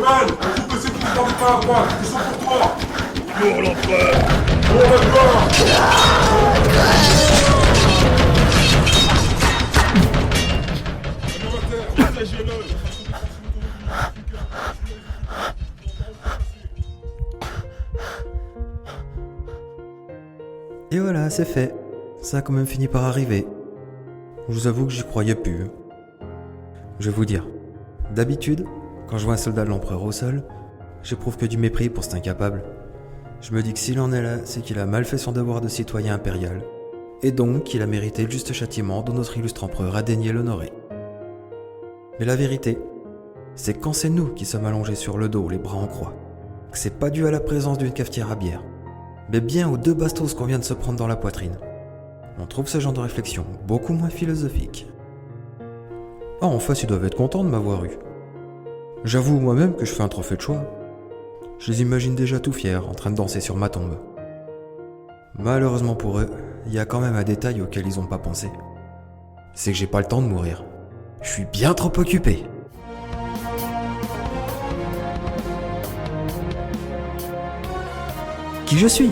Rebelle, on trouve que c'est qui ne pas à droite, ils sont pour toi. Pour l'empereur. Pour la gloire. Protégez-le. Et voilà, c'est fait. Ça a quand même fini par arriver. Je vous avoue que j'y croyais plus. Je vais vous dire, d'habitude, quand je vois un soldat de l'empereur au sol, j'éprouve que du mépris pour cet incapable. Je me dis que s'il en est là, c'est qu'il a mal fait son devoir de citoyen impérial, et donc qu'il a mérité le juste châtiment dont notre illustre empereur a daigné l'honorer. Mais la vérité, c'est que quand c'est nous qui sommes allongés sur le dos, les bras en croix, que c'est pas dû à la présence d'une cafetière à bière, mais bien aux 2 bastos qu'on vient de se prendre dans la poitrine. On trouve ce genre de réflexion beaucoup moins philosophique. Ah, en face, ils doivent être contents de m'avoir eu. J'avoue moi-même que je fais un trophée de choix. Je les imagine déjà tout fiers, en train de danser sur ma tombe. Malheureusement pour eux, il y a quand même un détail auquel ils ont pas pensé. C'est que j'ai pas le temps de mourir. Je suis bien trop occupé. Qui je suis?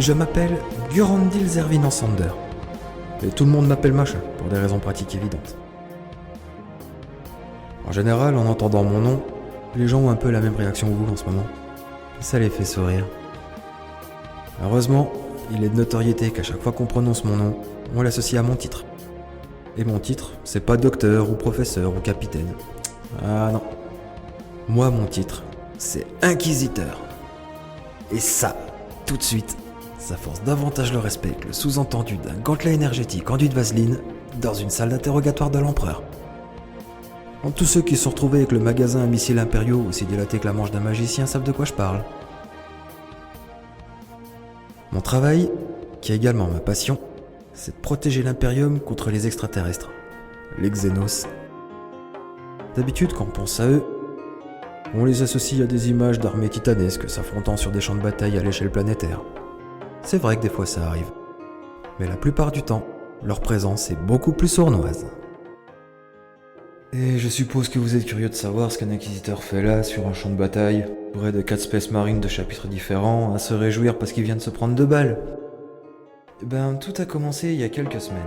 Je m'appelle Gurandil Zervinan Sander. Et tout le monde m'appelle machin, pour des raisons pratiques évidentes. En général, en entendant mon nom, les gens ont un peu la même réaction que vous en ce moment. Ça les fait sourire. Heureusement, il est de notoriété qu'à chaque fois qu'on prononce mon nom, on l'associe à mon titre. Et mon titre, c'est pas docteur ou professeur ou capitaine. Ah non. Moi, mon titre, c'est inquisiteur. Et ça, tout de suite, ça force davantage le respect que le sous-entendu d'un gantelet énergétique enduit de vaseline dans une salle d'interrogatoire de l'empereur. Entre tous ceux qui se sont retrouvés avec le magasin à missiles impériaux aussi dilaté que la manche d'un magicien savent de quoi je parle. Mon travail, qui est également ma passion, c'est de protéger l'Imperium contre les extraterrestres, les Xénos. D'habitude, quand on pense à eux, on les associe à des images d'armées titanesques s'affrontant sur des champs de bataille à l'échelle planétaire. C'est vrai que des fois ça arrive, mais la plupart du temps, leur présence est beaucoup plus sournoise. Et je suppose que vous êtes curieux de savoir ce qu'un inquisiteur fait là, sur un champ de bataille, près de 4 Space Marines de chapitres différents, à se réjouir parce qu'il vient de se prendre 2 balles. Ben, tout a commencé il y a quelques semaines.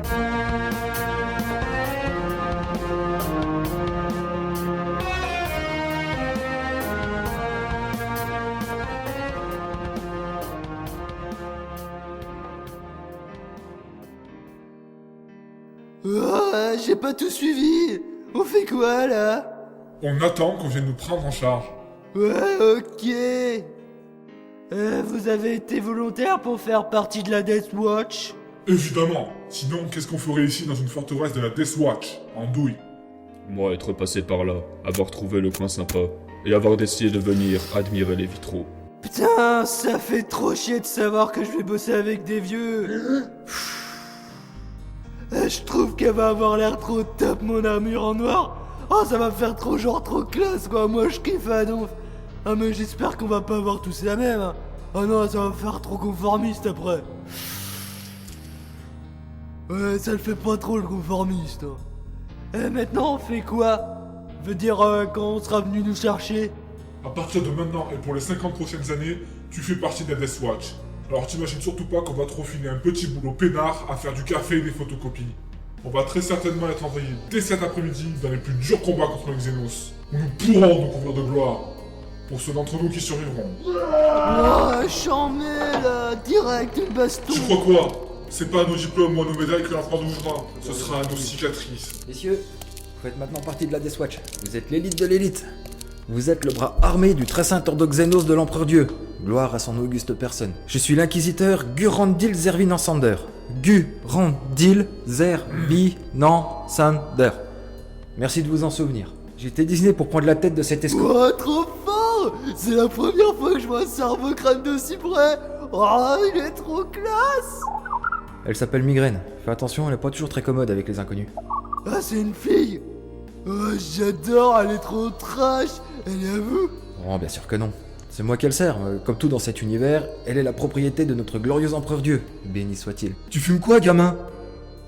Oh, j'ai pas tout suivi. On fait quoi là? On attend qu'on vienne nous prendre en charge. Ouais, ok. Vous avez été volontaire pour faire partie de la Death Watch? Évidemment. Sinon, qu'est-ce qu'on ferait ici dans une forteresse de la Death Watch, en douille? Moi, être passé par là, avoir trouvé le coin sympa, et avoir décidé de venir admirer les vitraux. Putain, ça fait trop chier de savoir que je vais bosser avec des vieux. Je trouve qu'elle va avoir l'air trop top mon armure en noir. Oh, ça va me faire trop genre trop classe quoi, moi je kiffe à donf. Ah mais j'espère qu'on va pas avoir tous la même. Hein. Oh non, ça va me faire trop conformiste après. Ouais, ça le fait pas trop le conformiste. Hein. Maintenant on fait quoi? Veut dire quand on sera venu nous chercher? À partir de maintenant et pour les 50 prochaines années, tu fais partie de la Death Watch. Alors t'imagines surtout pas qu'on va te refiler un petit boulot peinard à faire du café et des photocopies. On va très certainement être envoyé dès cet après-midi dans les plus durs combats contre les Xénos, où nous pourrons nous couvrir de gloire. Pour ceux d'entre nous qui survivront. Oh, j'en mets là, direct une baston. Tu crois quoi? C'est pas à nos diplômes ou à nos médailles que l'empereur nous voudra, ce sera à nos cicatrices. Messieurs, vous faites maintenant partie de la Death Watch. Vous êtes l'élite de l'élite. Vous êtes le bras armé du très saint ordre Xénos de l'empereur Dieu. Gloire à son auguste personne. Je suis l'inquisiteur Gurandil Zervinan Sander. Gurandil Zervinan Sander. Merci de vous en souvenir. J'ai été désigné pour prendre la tête de cette escouade. Oh, trop fort! C'est la première fois que je vois un cerveau crâne d'aussi près. Oh, il est trop classe! Elle s'appelle Migraine. Fais attention, elle est pas toujours très commode avec les inconnus. Ah, c'est une fille! Oh, j'adore, elle est trop trash! Elle est à vous? Oh, bien sûr que non. C'est moi qu'elle sert. Comme tout dans cet univers, elle est la propriété de notre glorieux empereur Dieu. Béni soit-il. Tu fumes quoi, gamin?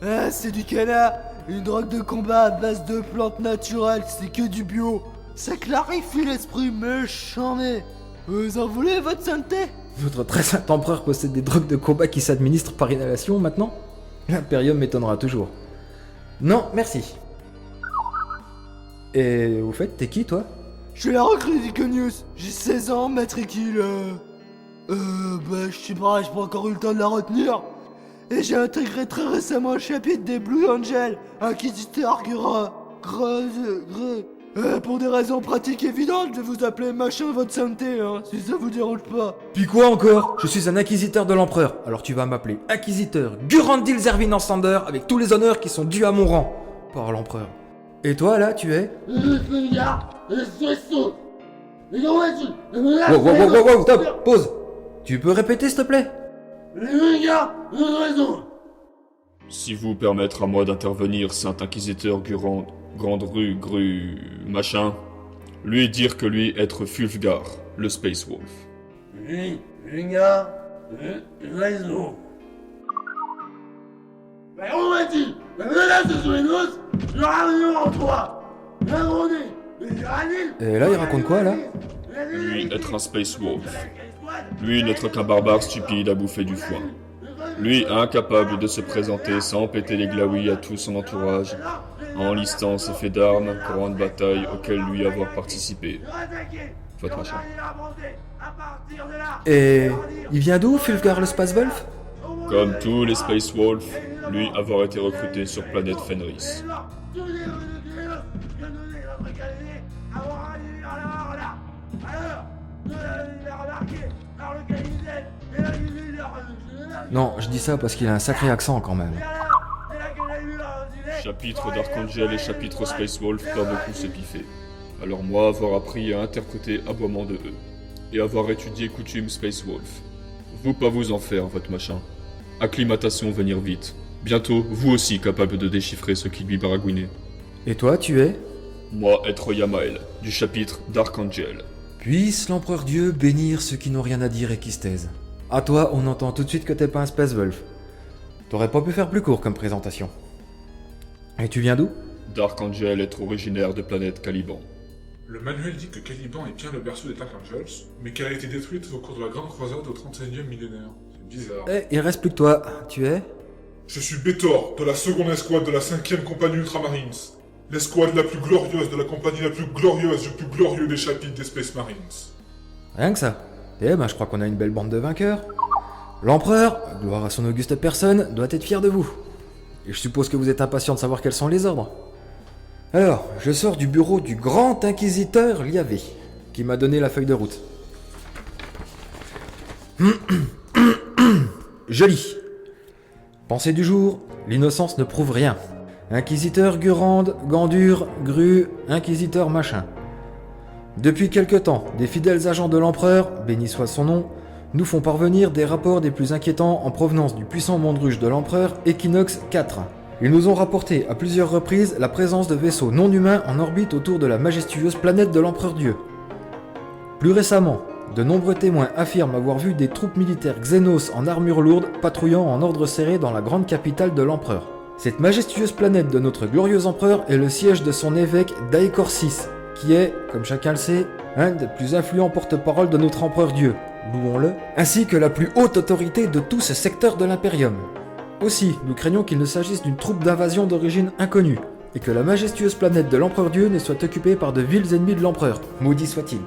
Ah, c'est du canard! Une drogue de combat à base de plantes naturelles, c'est que du bio! ça clarifie l'esprit méchant, mais... Vous en voulez, votre sainteté? Votre très saint empereur possède des drogues de combat qui s'administrent par inhalation maintenant? L'Imperium m'étonnera toujours. Non, merci. Et au fait, t'es qui toi? Je suis la recrue d'Iconius, j'ai 16 ans, matricule... je sais pas, j'ai pas encore eu le temps de la retenir. Et j'ai intégré très récemment le chapitre des Blue Angels, inquisiteur pour des raisons pratiques évidentes, je vais vous appeler machin votre sainteté, hein, si ça vous dérange pas. Puis quoi encore? Je suis un inquisiteur de l'empereur, alors tu vas m'appeler inquisiteur Gurandil Zervin Enstander avec tous les honneurs qui sont dus à mon rang par l'empereur. Et toi là, tu es? Wow, stop, pause. Tu peux répéter s'il te plaît? Si vous permettre à moi d'intervenir, Saint Inquisiteur Gurand, Grande Rue, Gru, machin, lui dire que lui être Fulfgar, le Space Wolf. Raison. Mais on m'a dit, la menace sur les noces, je ramène en toi. Et là, il raconte quoi là? Lui être un Space Wolf. Lui n'être qu'un barbare stupide à bouffer du foin. Lui incapable de se présenter sans péter les glaouis à tout son entourage, en listant ses faits d'armes, grandes batailles auxquelles lui avoir participé. Votre machin. Et il vient d'où, Fulgar le Space Wolf? Comme tous les Space Wolves, lui avoir été recruté sur planète Fenris. Non, je dis ça parce qu'il a un sacré accent quand même. Chapitre d'Archangel et chapitre Space Wolf, pas beaucoup s'épiffer. Alors moi, avoir appris à interpréter aboiement de eux, et avoir étudié coutume Space Wolf. Vous pas vous en faire, votre machin. Acclimatation venir vite. Bientôt, vous aussi capable de déchiffrer ce qui lui baragouinait. Et toi, tu es? Moi, être Yamael, du chapitre d'Archangel. Puisse l'empereur Dieu bénir ceux qui n'ont rien à dire et qui se taisent. À toi, on entend tout de suite que t'es pas un Space Wolf. T'aurais pas pu faire plus court comme présentation. Et tu viens d'où? D'Archangel être originaire de planète Caliban. Le manuel dit que Caliban est bien le berceau des Dark Angels, mais qu'elle a été détruite au cours de la Grande Croisade au 31e millénaire. C'est bizarre. Eh, il reste plus que toi. Tu es? Je suis Bétor, de la seconde escouade de la 5e compagnie Ultramarines. L'escouade la plus glorieuse de la compagnie la plus glorieuse du plus glorieux des chapitres des Space Marines. Rien que ça. Eh ben, je crois qu'on a une belle bande de vainqueurs. L'empereur, gloire à son auguste personne, doit être fier de vous. Et je suppose que vous êtes impatient de savoir quels sont les ordres. Alors, je sors du bureau du grand inquisiteur Liavé, qui m'a donné la feuille de route. Je lis. Pensée du jour, l'innocence ne prouve rien. Inquisiteur Gurande, Gandur, Gru, inquisiteur machin. Depuis quelque temps, des fidèles agents de l'empereur, béni soit son nom, nous font parvenir des rapports des plus inquiétants en provenance du puissant monde-ruge de l'empereur Equinox 4. Ils nous ont rapporté à plusieurs reprises la présence de vaisseaux non humains en orbite autour de la majestueuse planète de l'empereur Dieu. Plus récemment, de nombreux témoins affirment avoir vu des troupes militaires Xenos en armure lourde patrouillant en ordre serré dans la grande capitale de l'empereur. Cette majestueuse planète de notre glorieux empereur est le siège de son évêque Daikor VI, qui est, comme chacun le sait, un des plus influents porte-parole de notre empereur Dieu, louons-le, ainsi que la plus haute autorité de tout ce secteur de l'Imperium. Aussi, nous craignons qu'il ne s'agisse d'une troupe d'invasion d'origine inconnue, et que la majestueuse planète de l'empereur Dieu ne soit occupée par de vils ennemis de l'empereur, maudit soit-il.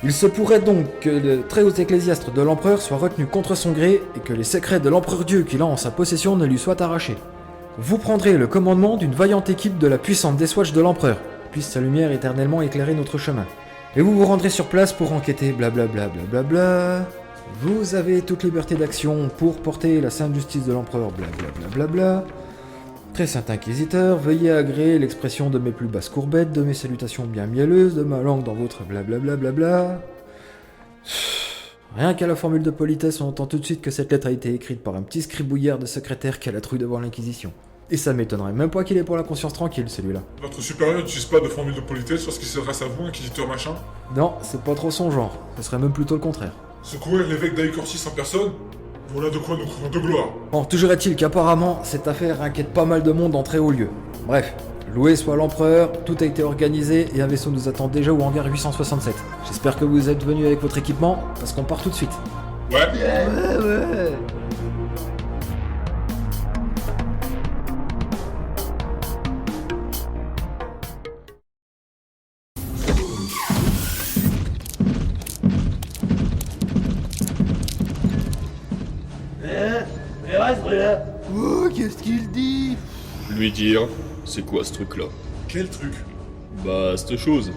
Il se pourrait donc que le très haut ecclésiastre de l'empereur soit retenu contre son gré, et que les secrets de l'empereur Dieu qu'il a en sa possession ne lui soient arrachés. Vous prendrez le commandement d'une vaillante équipe de la puissante Deathwatch de l'empereur, puisse sa lumière éternellement éclairer notre chemin. Et vous vous rendrez sur place pour enquêter, blablabla, blablabla. Vous avez toute liberté d'action pour porter la sainte justice de l'empereur, blablabla, blablabla. Très saint inquisiteur, veuillez agréer l'expression de mes plus basses courbettes, de mes salutations bien mielleuses, de ma langue dans votre blablabla, blabla. Rien qu'à la formule de politesse, on entend tout de suite que cette lettre a été écrite par un petit scribouillard de secrétaire qui a la trouille devant l'Inquisition. Et ça m'étonnerait même pas qu'il ait pour la conscience tranquille, celui-là. Votre supérieur n'utilise pas de formule de politesse lorsqu'il s'adresse à vous, inquisiteur machin? Non, c'est pas trop son genre. Ce serait même plutôt le contraire. Secourir l'évêque Daikor VI en personne? Voilà de quoi nous crevons de gloire. Bon, toujours est-il qu'apparemment, cette affaire inquiète pas mal de monde en très haut lieu. Bref, Le vaisseau à l'empereur, tout a été organisé et un vaisseau nous attend déjà au hangar 867. J'espère que vous êtes venus avec votre équipement, parce qu'on part tout de suite. Ouais. Ouais. Mais reste là. Oh, qu'est-ce qu'il dit? Lui dire, c'est quoi ce truc-là? Quel truc? Bah, cette chose.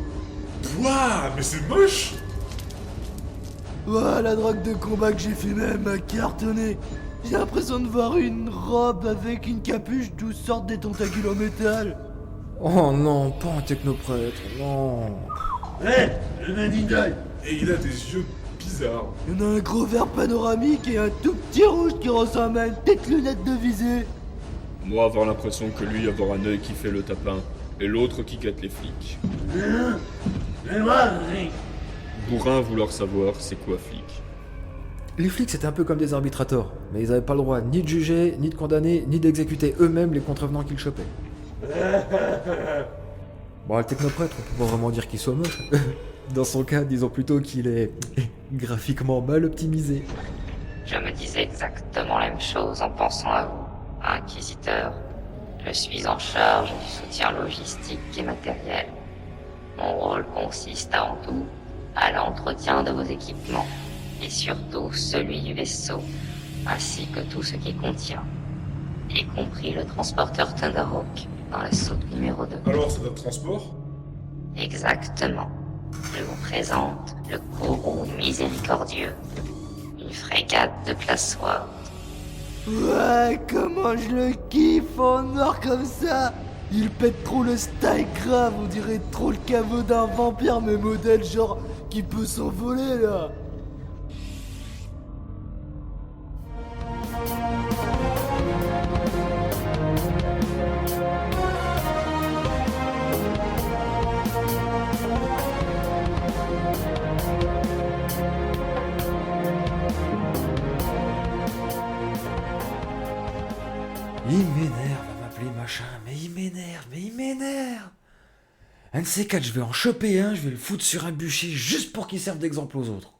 Ouah, mais c'est moche. Oh, la drogue de combat que j'ai fait même m'a cartonné. J'ai l'impression de voir une robe avec une capuche d'où sortent des tentacules en métal. Oh non, pas un technoprêtre, non. Hé, le Medidai. Et il a des yeux bizarres. Il y en a un gros verre panoramique et un tout petit rouge qui ressemble à une petite lunette de visée. Moi avoir l'impression que lui avoir un œil qui fait le tapin, et l'autre qui guette les flics. Mais moi, Rick. Bourrin vouloir savoir c'est quoi flic. Les flics c'était un peu comme des arbitrators, mais ils avaient pas le droit ni de juger, ni de condamner, ni d'exécuter eux-mêmes les contrevenants qu'ils chopaient. Bon, le technoprêtre, on peut pas vraiment dire qu'il soit moche. Dans son cas, disons plutôt qu'il est graphiquement mal optimisé. Je me disais exactement la même chose en pensant à vous, Inquisiteur. Je suis en charge du soutien logistique et matériel. Mon rôle consiste avant tout à l'entretien de vos équipements, et surtout celui du vaisseau, ainsi que tout ce qu'il contient, y compris le transporteur Thunderhawk dans la soute numéro 2. Alors, c'est notre transport? Exactement. Je vous présente le Kourou miséricordieux, une frégate de classe Sword. Ouais, comment je le kiffe en noir comme ça. Il pète trop le style grave, on dirait trop le caveau d'un vampire, mais modèle genre qui peut s'envoler là. Il m'énerve à m'appeler machin, mais il m'énerve. Un de ces quatre, je vais en choper un, je vais le foutre sur un bûcher juste pour qu'il serve d'exemple aux autres.